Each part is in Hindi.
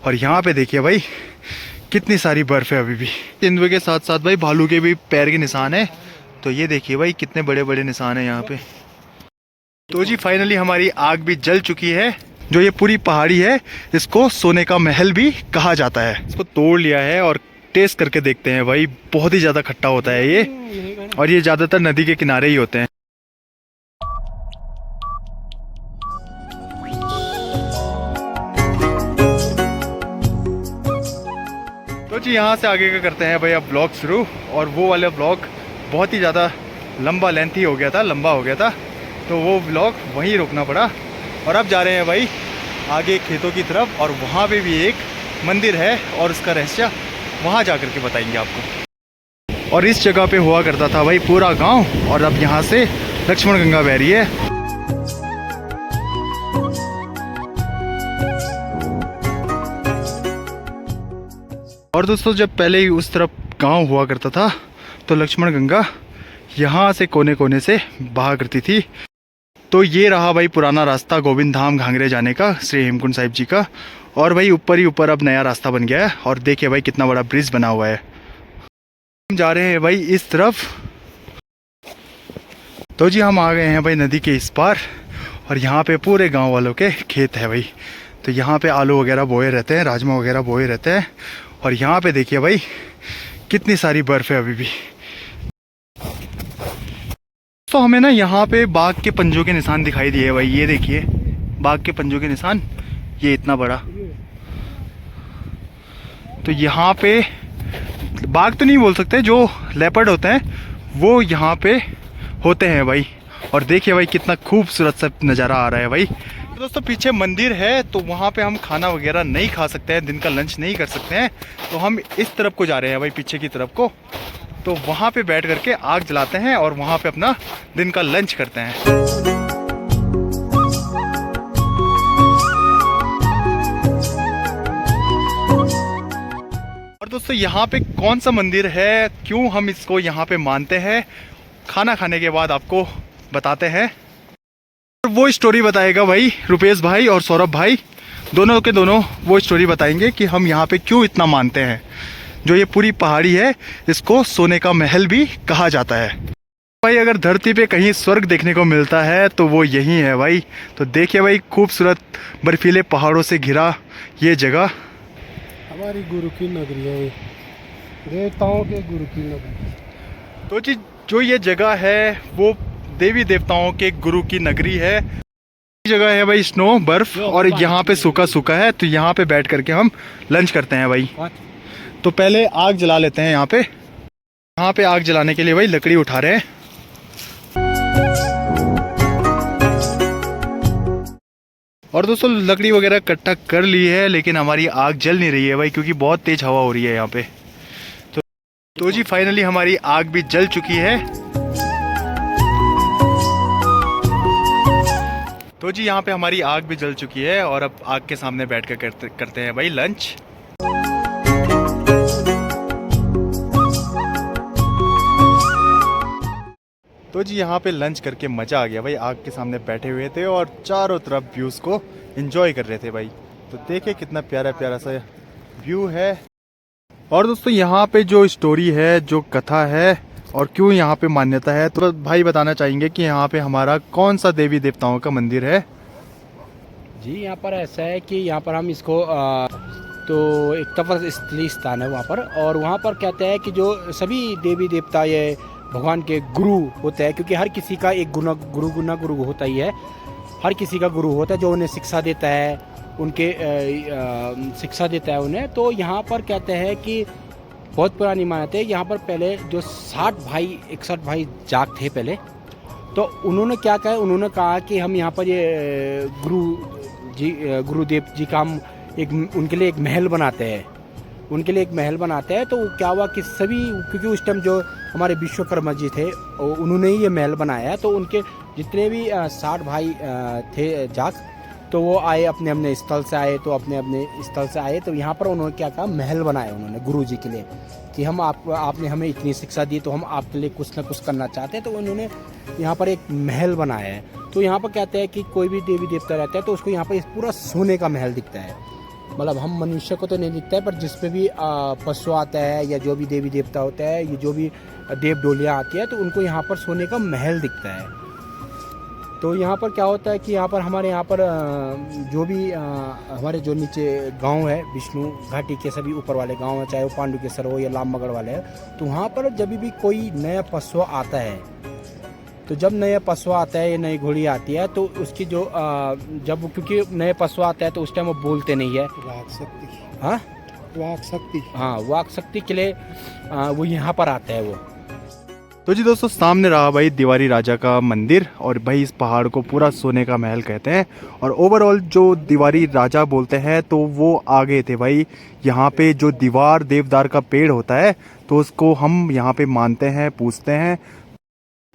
और यहाँ पे देखिए भाई कितनी सारी बर्फ है अभी भी। तेंदुए के साथ साथ भाई भालू के भी पैर के निशान है। तो ये देखिए भाई कितने बड़े बड़े निशान है यहाँ पे। तो जी फाइनली हमारी आग भी जल चुकी है। जो ये पूरी पहाड़ी है इसको सोने का महल भी कहा जाता है। इसको तोड़ लिया है और टेस्ट करके देखते हैं भाई। बहुत ही ज़्यादा खट्टा होता है ये, और ये ज़्यादातर नदी के किनारे ही होते हैं। तो जी यहाँ से आगे का करते हैं भाई अब ब्लॉग शुरू। और वो वाला ब्लॉग बहुत ही ज़्यादा लंबा लेंथी हो गया था, लंबा हो गया था, तो वो ब्लॉग वहीं रोकना पड़ा। और अब जा रहे हैं भाई आगे खेतों की तरफ, और वहाँ पे भी एक मंदिर है और उसका रहस्य वहाँ जा कर के बताएंगे आपको। और इस जगह पे हुआ करता था भाई पूरा गांव, और अब यहाँ से लक्ष्मण गंगा बह रही है। और दोस्तों जब पहले ही उस तरफ गांव हुआ करता था तो लक्ष्मण गंगा यहाँ से कोने कोने से बहा करती थी। तो ये रहा भाई पुराना रास्ता गोविंद धाम घांगरे जाने का, श्री हेमकुंड साहिब जी का। और भाई ऊपर ही ऊपर अब नया रास्ता बन गया है, और देखिए भाई कितना बड़ा ब्रिज बना हुआ है। हम जा रहे हैं भाई इस तरफ। तो जी हम आ गए हैं भाई नदी के इस पार, और यहाँ पे पूरे गांव वालों के खेत है भाई। तो यहाँ पे आलू वगैरह बोए रहते हैं, राजमा वगैरह बोए रहते हैं। और यहाँ पे देखिए भाई कितनी सारी बर्फ है अभी भी। तो हमें ना यहाँ पे बाघ के पंजों के निशान दिखाई दिए भाई। ये देखिए बाघ के पंजों के निशान, ये इतना बड़ा। तो यहाँ पे बाघ तो नहीं बोल सकते, जो लेपर्ड होते हैं वो यहाँ पे होते हैं भाई। और देखिए भाई कितना खूबसूरत सा नज़ारा आ रहा है भाई। तो दोस्तों पीछे मंदिर है, तो वहाँ पे हम खाना वगैरह नहीं खा सकते हैं, दिन का लंच नहीं कर सकते हैं। तो हम इस तरफ को जा रहे हैं भाई, पीछे की तरफ को। तो वहाँ पे बैठ करके आग जलाते हैं और वहाँ पे अपना दिन का लंच करते हैं। और दोस्तों यहाँ पे कौन सा मंदिर है, क्यों हम इसको यहाँ पे मानते हैं, खाना खाने के बाद आपको बताते हैं। वो स्टोरी बताएगा भाई रुपेश भाई और सौरभ भाई, दोनों के दोनों वो स्टोरी बताएंगे कि हम यहाँ पे क्यों इतना मानते हैं। जो ये पूरी पहाड़ी है इसको सोने का महल भी कहा जाता है भाई। अगर धरती पे कहीं स्वर्ग देखने को मिलता है तो वो यही है भाई। तो देखिए भाई खूबसूरत बर्फीले पहाड़ों से घिरा ये जगह हमारी गुरु की नगरी है, देवताओं के गुरु की नगरी। तो जी जो ये जगह है वो देवी देवताओं के गुरु की नगरी है। जगह है भाई स्नो बर्फ, और यहाँ पे सूखा सूखा है। तो यहाँ पे बैठ करके हम लंच करते हैं भाई। तो पहले आग जला लेते हैं यहाँ पे। यहाँ पे आग जलाने के लिए भाई लकड़ी उठा रहे हैं। और दोस्तों लकड़ी वगैरह इकट्ठा कर ली है, लेकिन हमारी आग जल नहीं रही है भाई, क्योंकि बहुत तेज हवा हो रही है यहाँ पे। तो जी फाइनली हमारी आग भी जल चुकी है। तो जी यहाँ पे हमारी आग भी जल चुकी है, और अब आग के सामने बैठ कर करते हैं भाई लंच। तो जी यहाँ पे लंच करके मज़ा आ गया भाई। आग के सामने बैठे हुए थे और चारों तरफ व्यूज़ को एंजॉय कर रहे थे भाई। तो देखिए कितना प्यारा प्यारा सा व्यू है। और दोस्तों यहाँ पे जो स्टोरी है, जो कथा है, और क्यों यहाँ पे मान्यता है, तो भाई बताना चाहेंगे कि यहाँ पे हमारा कौन सा देवी देवताओं का मंदिर है। जी यहाँ पर ऐसा है कि यहाँ पर हम इसको तो एक तपस्थली स्थान है वहाँ पर, और वहाँ पर कहते हैं कि जो सभी देवी देवता ये भगवान के गुरु होते हैं, क्योंकि हर किसी का एक गुरु होता ही है। हर किसी का गुरु होता है जो उन्हें शिक्षा देता है, उनके शिक्षा देता है उन्हें। तो यहाँ पर कहते हैं कि बहुत पुरानी मान्यता है। यहाँ पर पहले जो 61 भाई जाग थे पहले, तो उन्होंने क्या कहा, उन्होंने कहा कि हम यहाँ पर ये गुरुदेव जी का हम उनके लिए एक महल बनाते हैं। तो क्या हुआ कि सभी, क्योंकि उस टाइम जो हमारे विश्वकर्मा जी थे उन्होंने ही ये महल बनाया है। तो उनके जितने भी 60 भाई थे जाग, तो वो आए अपने स्थल से आए, तो यहाँ पर उन्होंने क्या कहा, महल बनाया उन्होंने गुरु जी के लिए कि हम आपने हमें इतनी शिक्षा दी, तो हम आपके लिए कुछ ना कुछ करना चाहते हैं। तो उन्होंने यहाँ पर एक महल बनाया है। तो यहाँ पर कहते हैं कि कोई भी देवी देवता रहता है तो उसको यहाँ पर पूरा सोने का महल दिखता है। मतलब हम मनुष्य को तो नहीं दिखता है, पर जिस पे भी पशु आता है या जो भी देवी देवता होता है, ये जो भी देव डोलियाँ आती है, तो उनको यहाँ पर सोने का महल दिखता है। तो यहाँ पर क्या होता है कि यहाँ पर हमारे यहाँ पर जो भी हमारे जो नीचे गांव है, विष्णु घाटी के सभी ऊपर वाले गांव है, चाहे वो पांडुकेश्वर हो या लामबगड़ वाले हैं, तो वहाँ पर जब भी कोई नया पशु आता है, तो जब नया पशु आता है या नई घोड़ी आती है, तो उसकी जो जब क्योंकि नए पशु आता है तो उस टाइम वो बोलते नहीं है। वाक शक्ति, हाँ वाक शक्ति, हाँ, वाक शक्ति के लिए वो यहाँ पर आता है वो। तो जी दोस्तों, सामने रहा भाई दीवारी राजा का मंदिर, और भाई इस पहाड़ को पूरा सोने का महल कहते हैं। और ओवरऑल जो दीवारी राजा बोलते हैं तो वो आगे थे भाई। यहाँ पे जो दीवार देवदार का पेड़ होता है तो उसको हम यहाँ पे मानते हैं, पूजते हैं।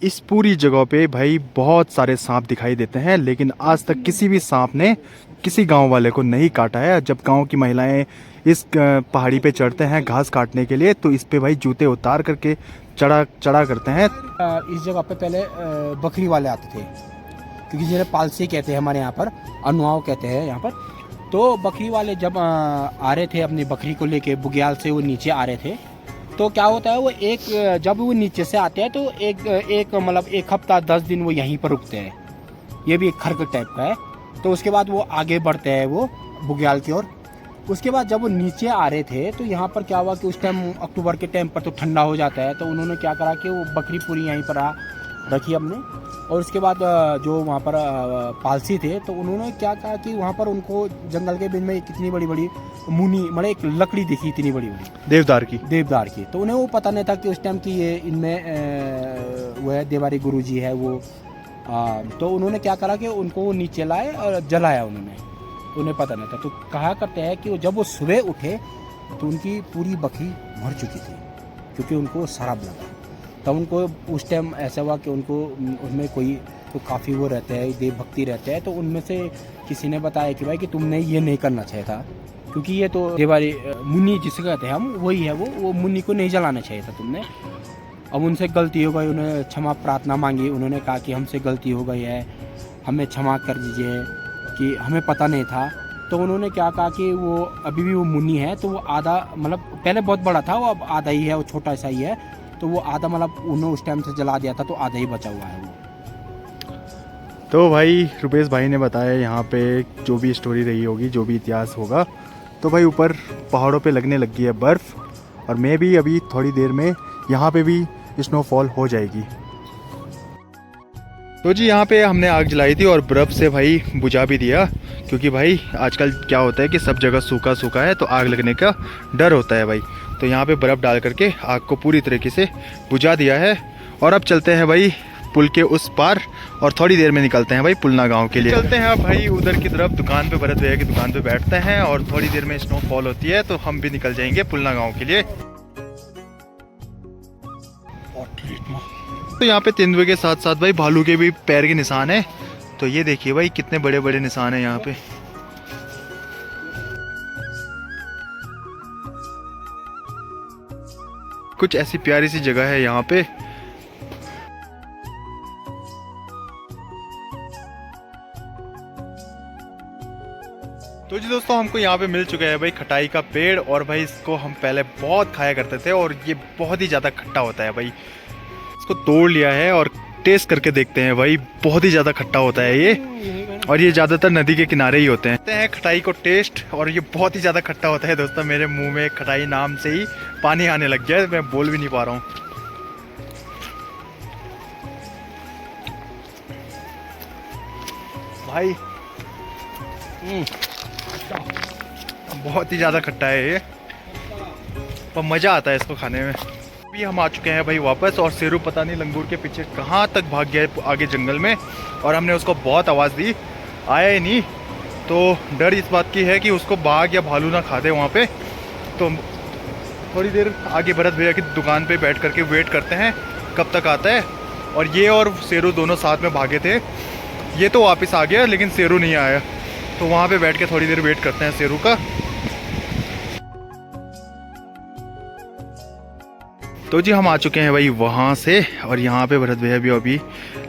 इस पूरी जगह पे भाई बहुत सारे सांप दिखाई देते हैं, लेकिन आज तक किसी भी सांप ने किसी गांव वाले को नहीं काटा है। जब गांव की महिलाएं इस पहाड़ी पे चढ़ते हैं घास काटने के लिए, तो इस पे भाई जूते उतार करके चढ़ा करते हैं। इस जगह पे पहले बकरी वाले आते थे, क्योंकि जिन्हें पालसी कहते हैं हमारे यहाँ पर, अनुआव कहते हैं यहाँ पर। तो बकरी वाले जब आ रहे थे अपनी बकरी को लेके बुग्याल से, वो नीचे आ रहे थे, तो क्या होता है, वो जब वो नीचे से आते हैं तो एक मतलब 1 हफ्ता 10 दिन वो यहीं पर रुकते हैं। ये भी एक खरगट टाइप का है। तो उसके बाद वो आगे बढ़ते हैं वो बुग्याल की ओर। उसके बाद जब वो नीचे आ रहे थे तो यहाँ पर क्या हुआ कि उस टाइम अक्टूबर के टाइम पर तो ठंडा हो जाता है, तो उन्होंने क्या करा कि वो बकरी पूरी यहीं पर रखी हमने। और उसके बाद जो वहाँ पर पालसी थे, तो उन्होंने क्या कहा कि वहाँ पर उनको जंगल के बीच में इतनी बड़ी बड़ी मुनी, मतलब एक लकड़ी दिखी इतनी बड़ी बड़ी देवदार की। तो उन्हें वो पता नहीं था कि उस टाइम की ये इनमें वो है देवारी गुरु जी है वो। तो उन्होंने क्या करा कि उनको नीचे लाए और जलाया उन्हें पता नहीं था। तो कहा करते हैं कि जब वो सुबह उठे तो उनकी पूरी बकरी मर चुकी थी, क्योंकि उनको शराब लगा। तब उनको उस टाइम ऐसा हुआ कि उनको उनमें कोई तो काफ़ी वो रहते हैं, देव भक्ति रहते हैं। तो उनमें से किसी ने बताया कि भाई कि तुमने ये नहीं करना चाहिए था, क्योंकि ये तो देवारी मुनि जिसे कहते हैं हम, वही है वो मुनि को नहीं जलाना चाहिए था तुमने। अब उनसे गलती हो गई, उन्होंने क्षमा प्रार्थना मांगी। उन्होंने कहा कि हमसे गलती हो गई है, हमें क्षमा कर दीजिए, कि हमें पता नहीं था। तो उन्होंने क्या कहा कि वो अभी भी वो मुनि है, तो वो आधा, मतलब पहले बहुत बड़ा था, वो अब आधा ही है, वो छोटा सा ही है। तो वो आधा मतलब उन्होंने उस टाइम से जला दिया था, तो आधा ही बचा हुआ है वो। तो भाई रुपेश भाई ने बताया यहाँ पे जो भी स्टोरी रही होगी, जो भी इतिहास होगा, तो भाई ऊपर पहाड़ों पे लगने लगी है बर्फ़, और मैं भी अभी थोड़ी देर में यहाँ पे भी स्नोफॉल हो जाएगी। तो जी यहाँ पे हमने आग जलाई थी और बर्फ़ से भाई बुझा भी दिया, क्योंकि भाई आजकल क्या होता है कि सब जगह सूखा सूखा है, तो आग लगने का डर होता है भाई। तो यहाँ पे बर्फ़ डाल करके आग को पूरी तरीके से बुझा दिया है। और अब चलते हैं भाई पुल के उस पार, और थोड़ी देर में निकलते हैं भाई पुलना गांव के लिए। चलते हैं अब भाई उधर की तरफ, दुकान पे भरत भैया की दुकान पे बैठते हैं, और थोड़ी देर में स्नोफॉल होती है तो हम भी निकल जाएंगे पुलना गांव के लिए। तो यहाँ पे तेंदुए के साथ साथ भाई भालू के भी पैर के निशान है। तो ये देखिए भाई कितने बड़े बड़े निशान है यहाँ पे। कुछ ऐसी प्यारी सी जगह है यहाँ पे। तो जी दोस्तों, हमको यहाँ पे मिल चुका है भाई खटाई का पेड़, और भाई इसको हम पहले बहुत खाया करते थे, और ये बहुत ही ज़्यादा खट्टा होता है भाई। इसको तोड़ लिया है और टेस्ट करके देखते हैं भाई, बहुत ही ज़्यादा खट्टा होता है ये, और ये ज़्यादातर नदी के किनारे ही होते हैं। खटाई को टेस्ट, और ये बहुत ही ज़्यादा खट्टा होता है दोस्तों। मेरे मुंह में खटाई नाम से ही पानी आने लग गया है, मैं बोल भी नहीं पा रहा हूँ। भाई बहुत ही ज़्यादा खट्टा है ये, पर मज़ा आता है इसको खाने में। अभी हम आ चुके हैं भाई वापस, और शेरू पता नहीं लंगूर के पीछे कहाँ तक भाग गया है आगे जंगल में, और हमने उसको बहुत आवाज़ दी, आया ही नहीं। तो डर इस बात की है कि उसको बाघ या भालू ना खा दे वहाँ पे। तो थोड़ी देर आगे भरत भैया की दुकान पे बैठ करके वेट करते हैं कब तक आता है। और ये और शेरू दोनों साथ में भागे थे, ये तो वापस आ गया लेकिन शेरू नहीं आया। तो वहाँ पे बैठ के थोड़ी देर वेट करते हैं शेरू का। तो जी हम आ चुके हैं भाई वहाँ से, और यहाँ पे भरत भैया भी अभी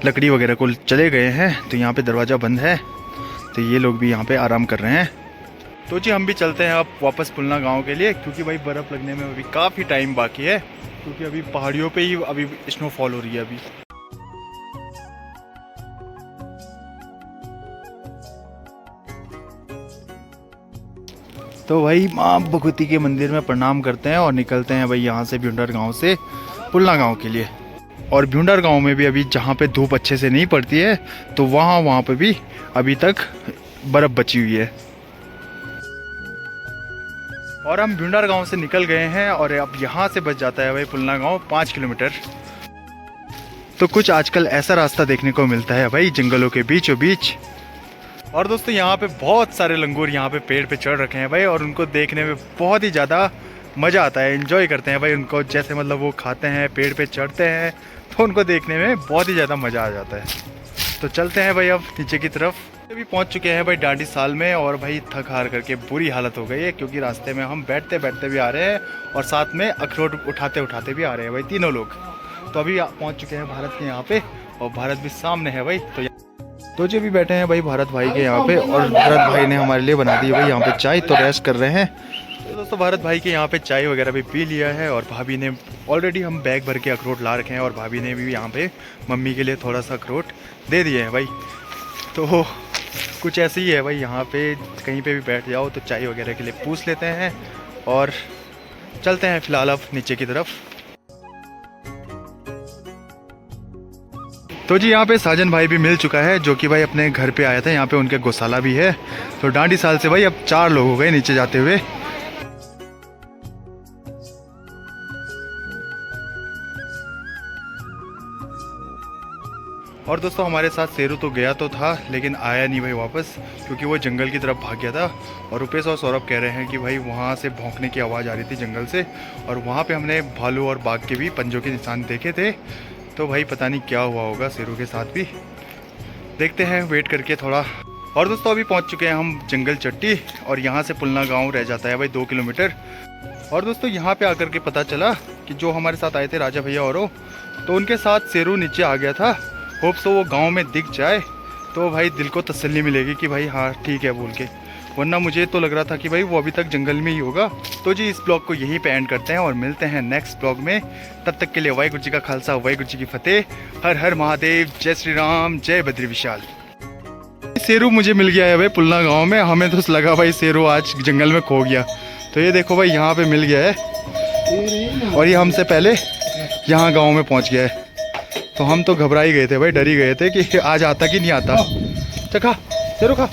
लकड़ी वगैरह को चले गए हैं। तो यहाँ पे दरवाज़ा बंद है, तो ये लोग भी यहाँ पे आराम कर रहे हैं। तो जी हम भी चलते हैं अब वापस पुलना गांव के लिए, क्योंकि भाई बर्फ़ लगने में अभी काफ़ी टाइम बाकी है, क्योंकि अभी पहाड़ियों पे ही अभी स्नोफॉल हो रही है अभी। तो भाई माँ भगवती के मंदिर में प्रणाम करते हैं और निकलते हैं भाई यहाँ से भ्यूंडर गांव से पुलना गांव के लिए। और भ्यूंडर गांव में भी अभी जहाँ पे धूप अच्छे से नहीं पड़ती है तो वहाँ पे भी अभी तक बर्फ़ बची हुई है। और हम भ्यूंडर गांव से निकल गए हैं और अब यहाँ से बच जाता है भाई पुलना गांव 5 किलोमीटर। तो कुछ आजकल ऐसा रास्ता देखने को मिलता है भाई जंगलों के बीचों बीच। और दोस्तों यहाँ पे बहुत सारे लंगूर यहाँ पे पेड़ पे चढ़ रखे हैं भाई, और उनको देखने में बहुत ही ज़्यादा मज़ा आता है, एंजॉय करते हैं भाई उनको। जैसे मतलब वो खाते हैं, पेड़ पे चढ़ते हैं, तो उनको देखने में बहुत ही ज़्यादा मज़ा आ जाता है। तो चलते हैं भाई अब नीचे की तरफ। अभी पहुँच चुके हैं भाई डांडी साल में, और भाई थक हार करके बुरी हालत हो गई है, क्योंकि रास्ते में हम बैठते बैठते भी आ रहे हैं और साथ में अखरोट उठाते उठाते भी आ रहे हैं भाई तीनों लोग। तो अभी पहुँच चुके हैं भारत के यहाँ पे, और भारत भी सामने है भाई। तो जी अभी बैठे हैं भाई भारत भाई के यहाँ पे, और भारत भाई ने हमारे लिए बना दी भाई यहाँ पे चाय, तो रेस्ट कर रहे हैं। तो दोस्तों भारत भाई के यहाँ पे चाय वगैरह भी पी लिया है, और भाभी ने ऑलरेडी हम बैग भर के अखरोट ला रखे हैं, और भाभी ने भी यहाँ पे मम्मी के लिए थोड़ा सा अखरोट दे दिए हैं भाई। तो कुछ ऐसे ही है भाई, यहाँ पे कहीं पे भी बैठ जाओ तो चाय वगैरह के लिए पूछ लेते हैं, और चलते हैं फिलहाल अब नीचे की तरफ। तो जी यहाँ पे साजन भाई भी मिल चुका है, जो कि भाई अपने घर पे आया था, यहाँ पे उनके गौशाला भी है। तो डांडी साल से भाई अब 4 लोग हो गए नीचे जाते हुए। और दोस्तों हमारे साथ शेरू तो गया तो था, लेकिन आया नहीं भाई वापस, क्योंकि वो जंगल की तरफ भाग गया था। और रुपेश और सौरभ कह रहे हैं कि भाई वहाँ से भौंकने की आवाज़ आ रही थी जंगल से, और वहाँ पे हमने भालू और बाघ के भी पंजों के निशान देखे थे। तो भाई पता नहीं क्या हुआ होगा शेरू के साथ भी, देखते हैं वेट करके थोड़ा। और दोस्तों अभी पहुंच चुके हैं हम जंगल चट्टी, और यहाँ से पुलना गांव रह जाता है भाई 2 किलोमीटर। और दोस्तों यहाँ पे आकर के पता चला कि जो हमारे साथ आए थे राजा भैया और तो उनके साथ शेरू नीचे आ गया था। होप सो वो गाँव में दिख जाए तो भाई दिल को तसल्ली मिलेगी कि भाई हाँ ठीक है बोल के, वरना मुझे तो लग रहा था कि भाई वो अभी तक जंगल में ही होगा। तो जी इस ब्लॉग को यहीं पे एंड करते हैं और मिलते हैं नेक्स्ट ब्लॉग में। तब तक के लिए वाहिगुरु जी का खालसा वाहिगुरु जी की फतेह। हर हर महादेव, जय श्री राम, जय बद्री विशाल। शेरू मुझे मिल गया है भाई पुलना गांव में, हमें तो लगा भाई शेरू आज जंगल में खो गया। तो ये देखो भाई यहाँ पे मिल गया है, और ये हमसे पहले यहाँ गाँव में पहुँच गया है। तो हम तो घबरा ही गए थे भाई, डर ही गए थे कि आज आता कि नहीं आता। चखा शेरू खा।